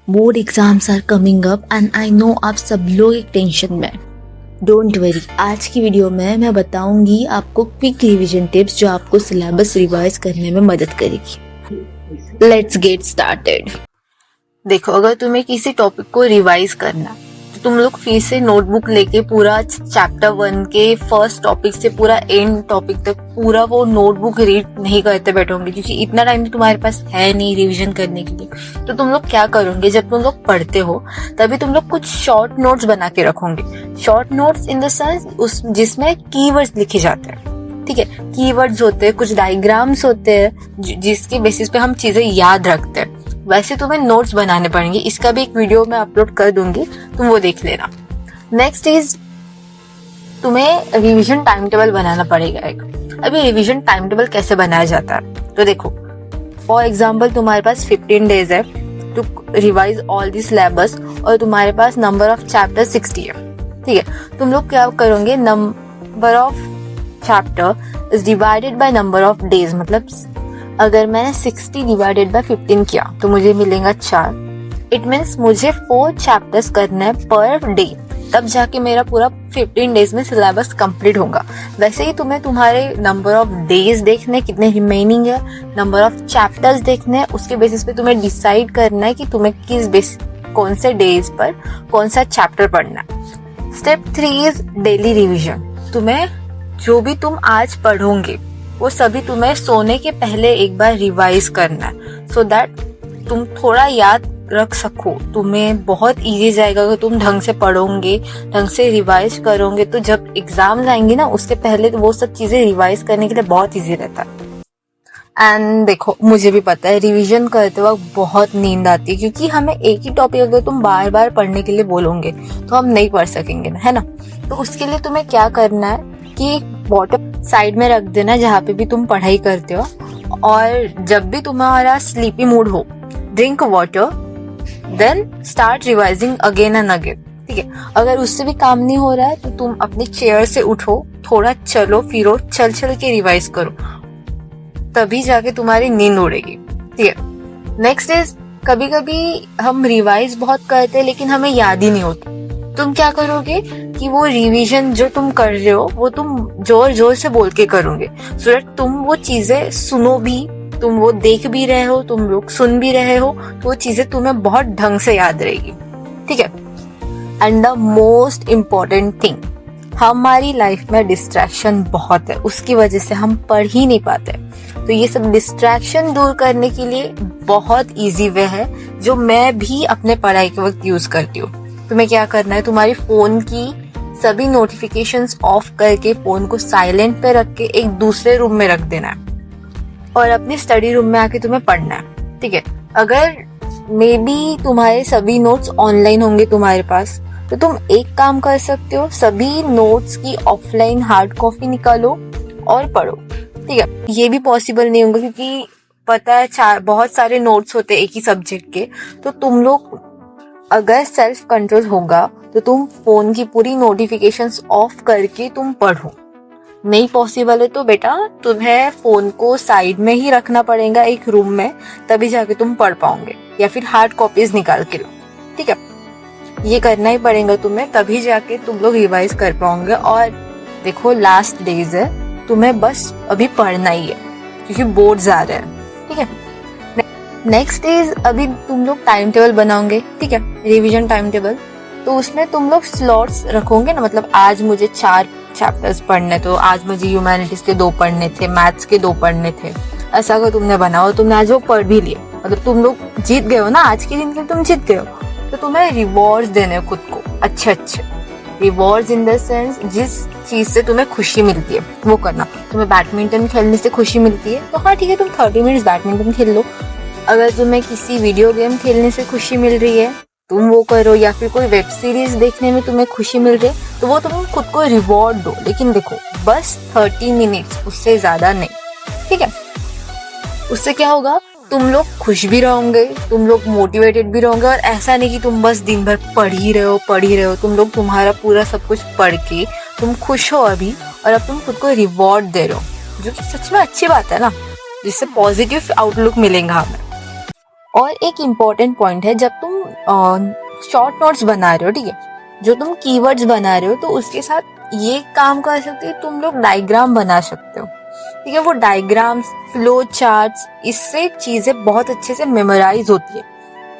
Board exams are coming up and I know आप सब लोग एक टेंशन में। डोंट वरी, आज की वीडियो में मैं बताऊंगी आपको क्विक रिवीजन टिप्स जो आपको सिलेबस रिवाइज करने में मदद करेगी। Let's get started. देखो, अगर तुम्हें किसी टॉपिक को रिवाइज करना तो तुम लोग फिर से नोटबुक लेके पूरा चैप्टर 1 के फर्स्ट टॉपिक से पूरा एंड टॉपिक तक पूरा वो नोटबुक रीड नहीं करते बैठोगे, क्योंकि इतना टाइम तो तुम्हारे पास है नहीं रिवीजन करने के लिए। तो तुम लोग क्या करोगे, जब तुम लोग पढ़ते हो तभी तुम लोग कुछ शॉर्ट नोट्स बना के रखोगे। Short notes in the sense उस जिसमें कीवर्ड्स लिखे जाते हैं। ठीक है, कीवर्ड्स होते हैं, कुछ डायग्राम्स होते हैं जिसके बेसिस पे हम चीजें याद रखते हैं। वैसे तुम्हें नोट्स बनाने पड़ेंगे, इसका भी एक वीडियो मैं अपलोड कर दूंगी, तुम वो देख लेना। नेक्स्ट इज तुम्हें रिवीजन टाइम टेबल बनाना पड़ेगा एक। अभी रिवीजन टाइम टेबल कैसे बनाया जाता है, तो देखो फॉर एग्जाम्पल तुम्हारे पास 15 डेज है to revise all the syllabus और तुम्हारे पास नंबर ऑफ चैप्टर 60 है। ठीक है, तुम लोग क्या करोगे, number of chapter is divided by number of days. मतलब अगर मैंने 60 डिवाइडेड बाय 15 किया तो मुझे मिलेगा 4। इट मीन्स मुझे 4 चैप्टर्स करना है पर डे, तब जाके मेरा पूरा 15 डेज में सिलेबस कंप्लीट होगा। वैसे ही तुम्हें तुम्हारे नंबर ऑफ डेज देखने कितने रिमेनिंग है, नंबर ऑफ चैप्टर्स देखने, उसके बेसिस पे तुम्हें डिसाइड करना है कि तुम्हें कौन से डेज पर कौन सा चैप्टर पढ़ना है। Step 3 is daily revision. तुम्हें जो भी तुम आज पढ़ोगे वो सभी तुम्हें सोने के पहले एक बार रिवाइज करना है, सो दैट तुम थोड़ा याद रख सको। तुम्हें बहुत इजी जाएगा अगर तुम ढंग से पढ़ोगे, ढंग से रिवाइज करोगे, तो जब एग्जाम्स आएंगे ना उसके पहले तो वो सब चीजें रिवाइज करने के लिए बहुत इजी रहता है। एंड देखो, मुझे भी पता है रिवीजन करते वक्त बहुत नींद आती है, क्योंकि हमें एक ही टॉपिक अगर तुम बार बार पढ़ने के लिए बोलोगे तो हम नहीं पढ़ सकेंगे ना, है ना। तो उसके लिए तुम्हें क्या करना है कि बॉटम साइड में रख देना जहाँ पे भी तुम पढ़ाई करते हो, और जब भी तुम्हारा स्लीपी मूड हो, drink water, then start revising again and again. ठीक है, अगर उससे भी काम नहीं हो रहा है तो तुम अपनी चेयर से उठो, थोड़ा चलो फिरो, चल के रिवाइज करो, तभी जाके तुम्हारी नींद उड़ेगी। ठीक है, नेक्स्ट इज कभी कभी हम रिवाइज बहुत करते हैं लेकिन हमें याद ही नहीं होता। तुम क्या करोगे कि वो रिवीजन जो तुम कर रहे हो वो तुम जोर जोर से बोल के करोगे, सो दैट तुम वो चीजें सुनो भी, तुम वो देख भी रहे हो, तुम लोग सुन भी रहे हो, तो वो चीजें तुम्हें बहुत ढंग से याद रहेगी। ठीक है, and the most important thing, हमारी लाइफ में डिस्ट्रैक्शन बहुत है, उसकी वजह से हम पढ़ ही नहीं पाते। तो ये सब डिस्ट्रैक्शन दूर करने के लिए बहुत इजी वे है जो मैं भी अपने पढ़ाई के वक्त यूज करती हूँ। तुम्हें क्या करना है, तुम्हारी फोन की सभी नोटिफिकेशंस ऑफ करके फोन को साइलेंट पे रख के एक दूसरे रूम में रख देना है और अपनी स्टडी रूम में आके तुम्हें पढ़ना है। ठीक है, अगर मे बी तुम्हारे सभी नोट्स ऑनलाइन होंगे तुम्हारे पास, तो तुम एक काम कर सकते हो, सभी नोट्स की ऑफलाइन हार्ड कॉपी निकालो और पढ़ो। ठीक है, ये भी पॉसिबल नहीं होगा क्योंकि पता है बहुत सारे नोट्स होते हैं एक ही सब्जेक्ट के, तो तुम लोग अगर सेल्फ कंट्रोल होगा तो तुम फोन की पूरी नोटिफिकेशंस ऑफ करके तुम पढ़ो। नहीं पॉसिबल है तो बेटा तुम्हें फोन को साइड में ही रखना पड़ेगा एक रूम में, तभी जाके तुम पढ़ पाओगे, या फिर हार्ड कॉपीज निकाल के लो। ठीक है, ये करना ही पड़ेगा तुम्हें, तभी जाके तुम लोग रिवाइज कर पाओगे। और देखो लास्ट डेज है, तुम्हें बस अभी पढ़ना ही है क्योंकि बोर्ड्स आ रहे हैं। ठीक है, नेक्स्ट इज अभी तुम लोग टाइम टेबल बनाओगे। ठीक है, रिवीजन टाइम टेबल, तो उसमें तुम लोग स्लॉट्स रखोगे ना, मतलब आज मुझे 4 चैप्टर्स पढ़ने, तो आज मुझे ह्यूमैनिटीज के 2 पढ़ने थे, मैथ्स के 2 पढ़ने थे। ऐसा अगर तुमने बनाओ, तुमने आज वो पढ़ भी लिए, मतलब तुम लोग जीत गए हो ना, आज के दिन के तुम जीत गए हो, तो तुम्हें रिवॉर्ड्स देने खुद को, अच्छे रिवॉर्ड्स इन द सेंस जिस चीज से तुम्हें खुशी मिलती है वो करना। तुम्हें बैडमिंटन खेलने से खुशी मिलती है तो हाँ ठीक है, तुम 30 मिनट्स बैडमिंटन खेल लो। अगर तुम्हें किसी वीडियो गेम खेलने से खुशी मिल रही है तुम वो करो, या फिर कोई वेब सीरीज देखने में तुम्हें खुशी मिल रही है तो वो तुम खुद को रिवॉर्ड दो, लेकिन देखो बस 30 मिनट्स, उससे ज्यादा नहीं। ठीक है, उससे क्या होगा, तुम लोग खुश भी रहोगे, तुम लोग मोटिवेटेड भी रहोगे, और ऐसा नहीं कि तुम बस दिन भर पढ़ ही रहे हो। तुम लोग तुम्हारा पूरा सब कुछ पढ़ के तुम खुश हो अभी, और अब तुम खुद को रिवॉर्ड दे रहे हो, जो कि सच में अच्छी बात है ना, जिससे पॉजिटिव आउटलुक मिलेगा हमें। और एक इम्पोर्टेंट पॉइंट है, जब तुम शॉर्ट नोट्स बना रहे हो, ठीक है, जो तुम कीवर्ड्स बना रहे हो, तो उसके साथ ये काम कर सकते हो, तुम लोग डायग्राम बना सकते हो, ठीक है। वो डायग्राम्स, फ्लो चार्ट्स, इससे चीजें बहुत अच्छे से मेमोराइज होती है,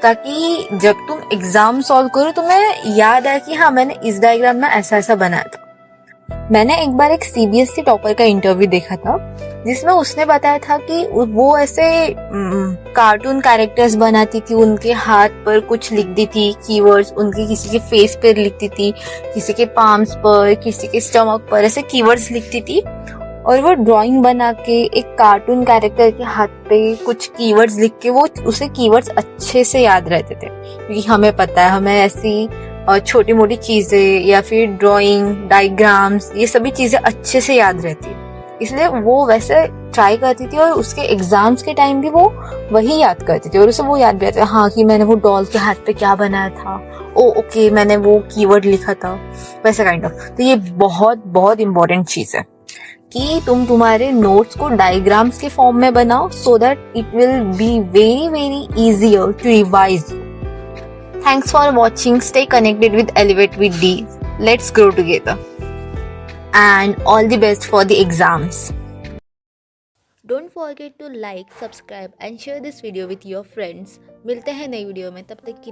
ताकि जब तुम एग्जाम सॉल्व करो तुम्हें याद आए कि हाँ मैंने इस डायग्राम में ऐसा ऐसा बनाया था। मैंने एक बार एक सीबीएसई टॉपर का इंटरव्यू देखा था, जिसमें उसने बताया था कि वो ऐसे कार्टून कैरेक्टर्स बनाती थी, उनके हाथ पर कुछ लिख दी थी कीवर्ड्स, उनके किसी के फेस पर लिखती थी, किसी के पाम्स पर, किसी के स्टमक पर, ऐसे कीवर्ड्स लिखती थी, और वो ड्राइंग बना के एक कार्टून कैरेक्टर के हाथ पे कुछ कीवर्ड्स लिख के वो उसे कीवर्ड्स अच्छे से याद रहते थे, क्योंकि हमें पता है हमें ऐसी छोटी मोटी चीजें या फिर ड्राइंग, डायग्राम्स, ये सभी चीजें अच्छे से याद रहती है, इसलिए वो वैसे ट्राई करती थी, और उसके एग्जाम्स के टाइम भी वो वही याद करती थी, और उसे वो याद भी रहता हाँ कि मैंने वो डॉल के हाथ पे क्या बनाया था, ओ ओके मैंने वो कीवर्ड लिखा था, वैसा काइंड ऑफ। तो ये बहुत बहुत इंपॉर्टेंट चीज है कि तुम तुम्हारे नोट्स को डायग्राम्स के फॉर्म में बनाओ, so that it will be very very easier to revise. Thanks for watching. Stay connected with Elevate with D. Let's grow together. And all the best for the exams. Don't forget to like, subscribe and share this video with your friends. मिलते हैं नई video में, तब तक के लिए